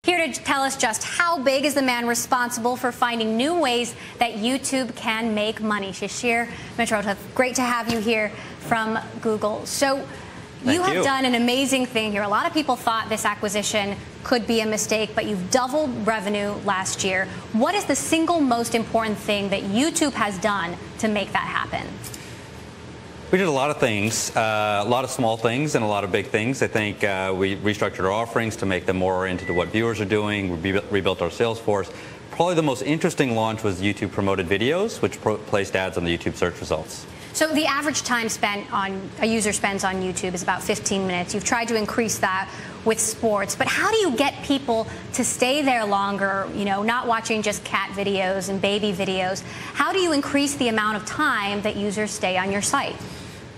Here to tell us just how big is the man responsible for finding new ways that YouTube can make money. Mehrotra, great to have you here from Google. So you have done an amazing thing here. A lot of people thought this acquisition could be a mistake, but you've doubled revenue last year. What is the single most important thing that YouTube has done to make that happen? We did a lot of things, a lot of small things and a lot of big things. I think we restructured our offerings to make them more oriented to what viewers are doing. We rebuilt our sales force. Probably the most interesting launch was YouTube promoted videos, which placed ads on the YouTube search results. So the average time spent on a user spends on YouTube is about 15 minutes. You've tried to increase that with sports, but how do you get people to stay there longer, not watching just cat videos and baby videos? How do you increase the amount of time that users stay on your site?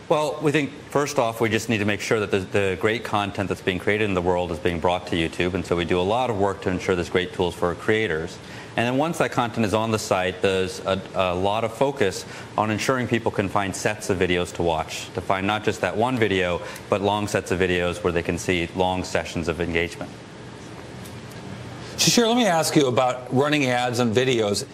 Well, we think, first off, we just need to make sure that the great content that's being created in the world is being brought to YouTube, and so we do a lot of work to ensure there's great tools for our creators. And then once that content is on the site, there's a lot of focus on ensuring people can find sets of videos to watch, to find not just that one video, but long sets of videos where they can see long sessions of engagement. Shashir, let me ask you about running ads on videos.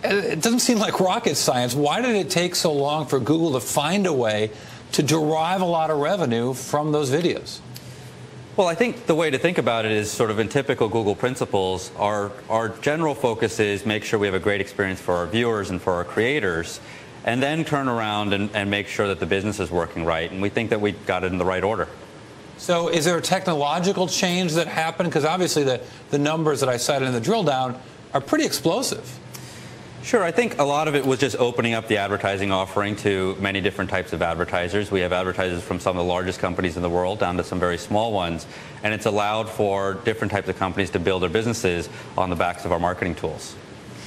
It doesn't seem like rocket science. Why did it take so long for Google to find a way to derive a lot of revenue from those videos? Well, I think the way to think about it is sort of in typical Google principles. Our general focus is make sure we have a great experience for our viewers and for our creators, and then turn around and make sure that the business is working right. And we think that we got it in the right order. So is there a technological change that happened? Because obviously the numbers that I cited in the drill down are pretty explosive. Sure. I think a lot of it was just opening up the advertising offering to many different types of advertisers. We have advertisers from some of the largest companies in the world down to some very small ones, and it's allowed for different types of companies to build their businesses on the backs of our marketing tools.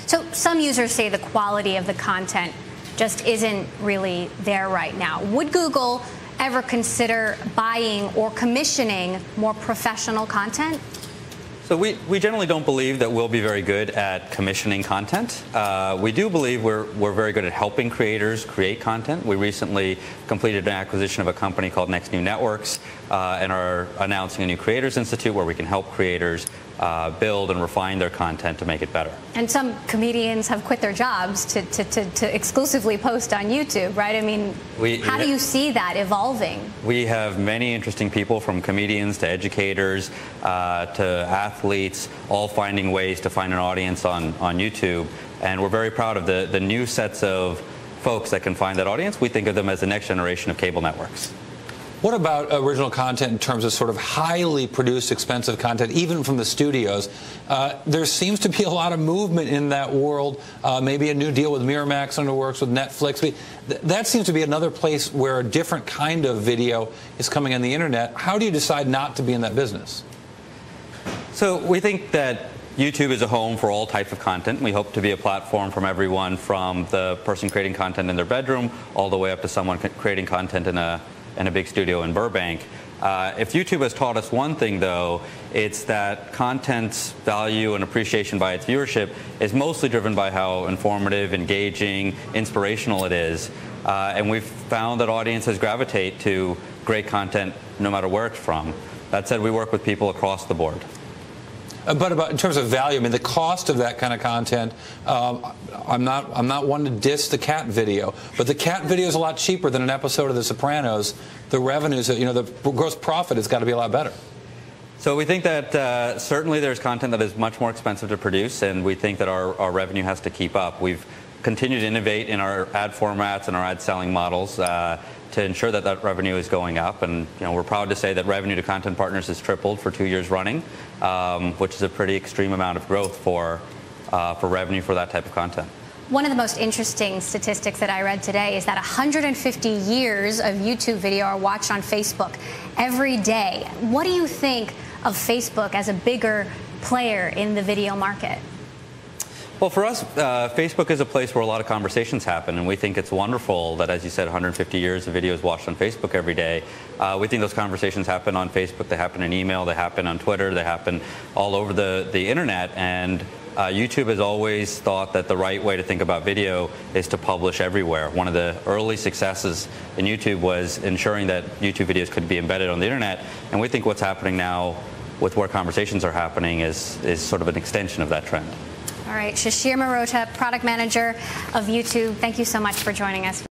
So some users say the quality of the content just isn't really there right now. Would Google ever consider buying or commissioning more professional content? So we generally don't believe that we'll be very good at commissioning content. We do believe we're very good at helping creators create content. We recently completed an acquisition of a company called Next New Networks and are announcing a new Creators Institute where we can help creators build and refine their content to make it better. And some comedians have quit their jobs to exclusively post on YouTube, right? I mean, how do you see that evolving? We have many interesting people, from comedians to educators to athletes, all finding ways to find an audience on YouTube. And we're very proud of the new sets of folks that can find that audience. We think of them as the next generation of cable networks. What about original content in terms of sort of highly produced, expensive content, even from the studios? There seems to be a lot of movement in that world, maybe a new deal with Miramax under works with Netflix. That seems to be another place where a different kind of video is coming on the internet. How do you decide not to be in that business? So we think that YouTube is a home for all types of content. We hope to be a platform from everyone from the person creating content in their bedroom all the way up to someone creating content in a big studio in Burbank. If YouTube has taught us one thing, though, it's that content's value and appreciation by its viewership is mostly driven by how informative, engaging, inspirational it is. And we've found that audiences gravitate to great content no matter where it's from. That said, we work with people across the board. But in terms of value, I mean, the cost of that kind of content, I'm not one to diss the cat video, but the cat video is a lot cheaper than an episode of The Sopranos. The revenues, the gross profit has got to be a lot better. So we think that certainly there's content that is much more expensive to produce, and we think that our revenue has to keep up. We've continued to innovate in our ad formats and our ad selling models to ensure that that revenue is going up. And we're proud to say that revenue to content partners has tripled for 2 years running, which is a pretty extreme amount of growth for revenue for that type of content. One of the most interesting statistics that I read today is that 150 years of YouTube video are watched on Facebook every day. What do you think of Facebook as a bigger player in the video market? Well, for us, Facebook is a place where a lot of conversations happen, and we think it's wonderful that, as you said, 150 years of videos watched on Facebook every day. We think those conversations happen on Facebook, they happen in email, they happen on Twitter, they happen all over the internet, and YouTube has always thought that the right way to think about video is to publish everywhere. One of the early successes in YouTube was ensuring that YouTube videos could be embedded on the internet, and we think what's happening now with where conversations are happening is sort of an extension of that trend. All right, Mehrotra, product manager of YouTube, thank you so much for joining us.